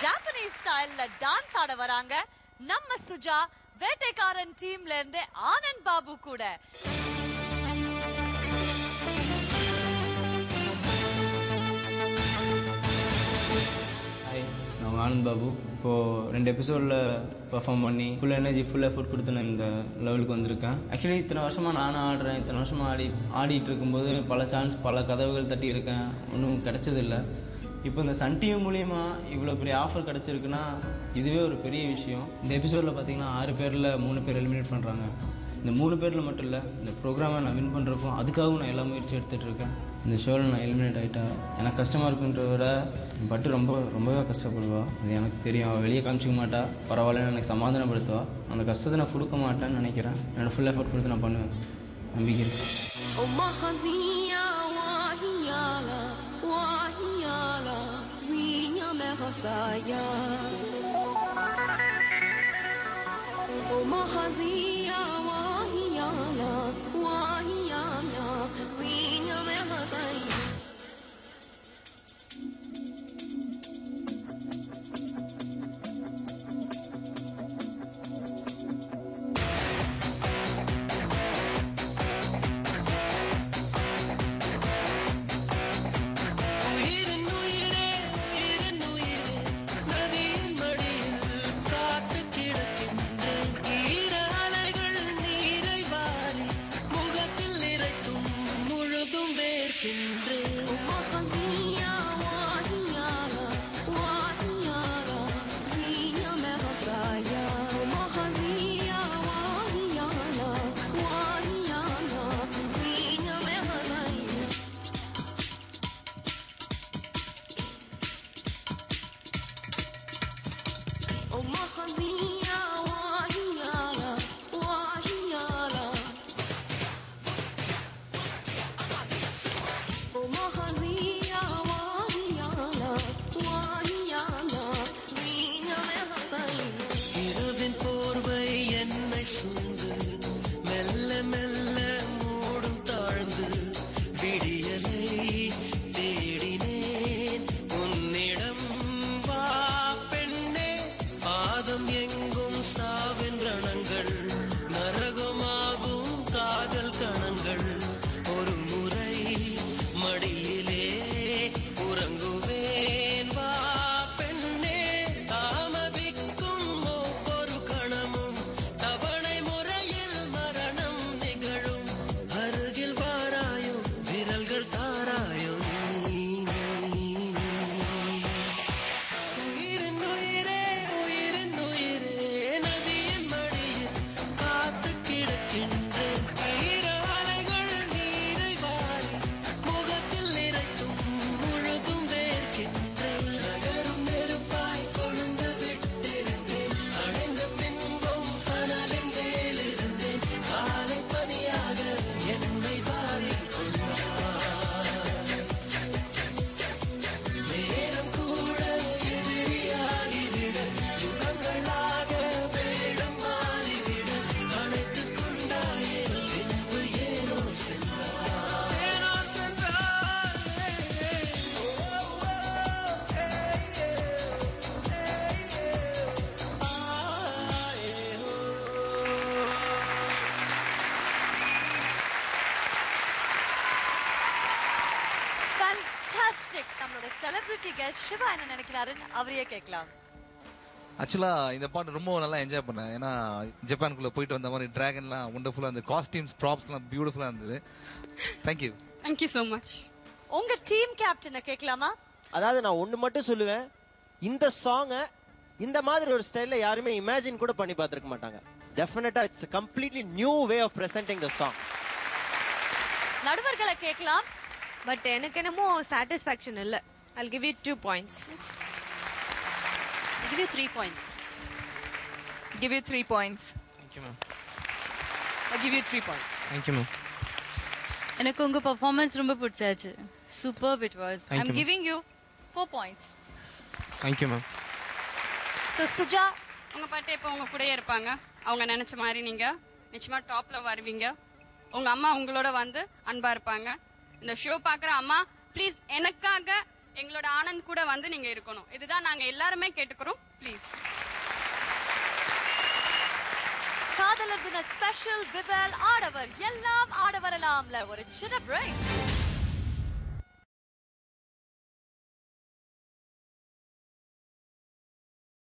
Japanese ஸ்டைல்ல dance ஆட வராங்க நம்ம சுஜா. வேட்டைக்காரன் டீம்ல இருந்து ஆனந்த் பாபு கூட. நான் ஆனந்த் பாபு. இப்போது 2 எபிசோடில் பர்ஃபார்ம் பண்ணி ஃபுல் எனர்ஜி ஃபுல் எஃபோர்ட் கொடுத்து நான் இந்த லெவலுக்கு வந்திருக்கேன். ஆக்சுவலி இத்தனை வருஷமாக நானும் ஆடுறேன். இத்தனை வருஷமாக ஆடிட்டு இருக்கும்போது பல சான்ஸ் பல கதவுகள் தட்டி இருக்கேன். ஒன்றும் கிடைச்சதில்லை. இப்போ இந்த சன் டிவி மூலிமா இவ்வளோ பெரிய ஆஃபர் கிடச்சிருக்குன்னா இதுவே ஒரு பெரிய விஷயம். இந்த எபிசோடில் பார்த்தீங்கன்னா 6 பேரில் 3 பேர் எலிமினேட் பண்ணுறாங்க. இந்த 3 பேரில் மட்டும் இல்லை, இந்த ப்ரோக்ராமை நான் வின் பண்ணுறப்போ அதுக்காகவும் நான் எல்லா முயற்சி எடுத்துகிட்டு இருக்கேன். இந்த ஷோவில் நான் எலிமினேட் ஆகிட்டேன். எனக்கு கஷ்டமாக இருக்குன்றத விட பட்டு ரொம்பவே கஷ்டப்படுவா. அது எனக்கு தெரியும். அவள் வெளியே காமிச்சிக்க மாட்டா, பரவாயில்லன்னு எனக்கு சமாதானப்படுத்துவா. அந்த கஷ்டத்தை நான் கொடுக்க மாட்டேன்னு நினைக்கிறேன். என்னோடய ஃபுல் எஃபோர்ட் கொடுத்து நான் பண்ணுவேன். நம்பிக்கை இருக்கு. செலிபிரிட்டி கெஸ்ட் சிவா என்ன நினைக்கிறாருன்னு அவரையே கேட்கலாம். ஆக்சுவலா இந்த பாட்டு ரொம்ப நல்லா என்ஜாய் பண்ணேன். ஏன்னா ஜப்பானுக்குள்ள போயிட்டு வந்த மாதிரி டிராகன்லாம் ஒண்டர்ஃபுல்லா, அந்த காஸ்டியூம்ஸ் ப்ராப்ஸ்லாம் பியூட்டிஃபுல்லா இருந்தது. Thank you so much. உங்க டீம் கேப்டனை கேட்கலாமா? அதாவது நான் ஒண்ணு மட்டும் சொல்லுவேன், இந்த சாங்கை இந்த மாதிரி ஒரு ஸ்டைல்ல யாருமே இமேஜின் கூட பண்ணி பார்த்திருக்க மாட்டாங்க. டெஃபினட்டா it's a completely new way of presenting the song. நடுவர்களை கேட்கலாம். பட் எனக்கு என்னமோ சாட்டிஸ்ஃபேக்ஷன் இல்ல. I'll give you 2 points. I'll give you 3 points. Give you 3 points. Thank you, ma'am. I'll give you 3 points. Thank you, ma'am. எனக்கு உங்க performance ரொம்ப பிடிச்சாச்சு. Super it was. I'm giving you 4 points. Thank you, ma'am. So Suja, உங்க பாட்டு எப்போ உங்க கூடயே இருப்பாங்க. அவங்க நினைச்ச மாதிரி நீங்க நிச்சயமா டாப்ல வருவீங்க. உங்க அம்மா உங்களோட வந்து அன்பா இருப்பாங்க. இந்த ஷோ பாக்குற அம்மா ப்ளீஸ் எனக்காக எங்களோட ஆனந்த் கூட வந்து நீங்க இருக்கணும். இதுதான் நாங்க எல்லாருமே கேட்டுக்கிறோம். ப்ளீஸ். காதலர் தின ஸ்பெஷல் விபல் ஆடவர் எல்லாம் ஆட வரலாம்ல ஒரு சின்ன பிரேக்.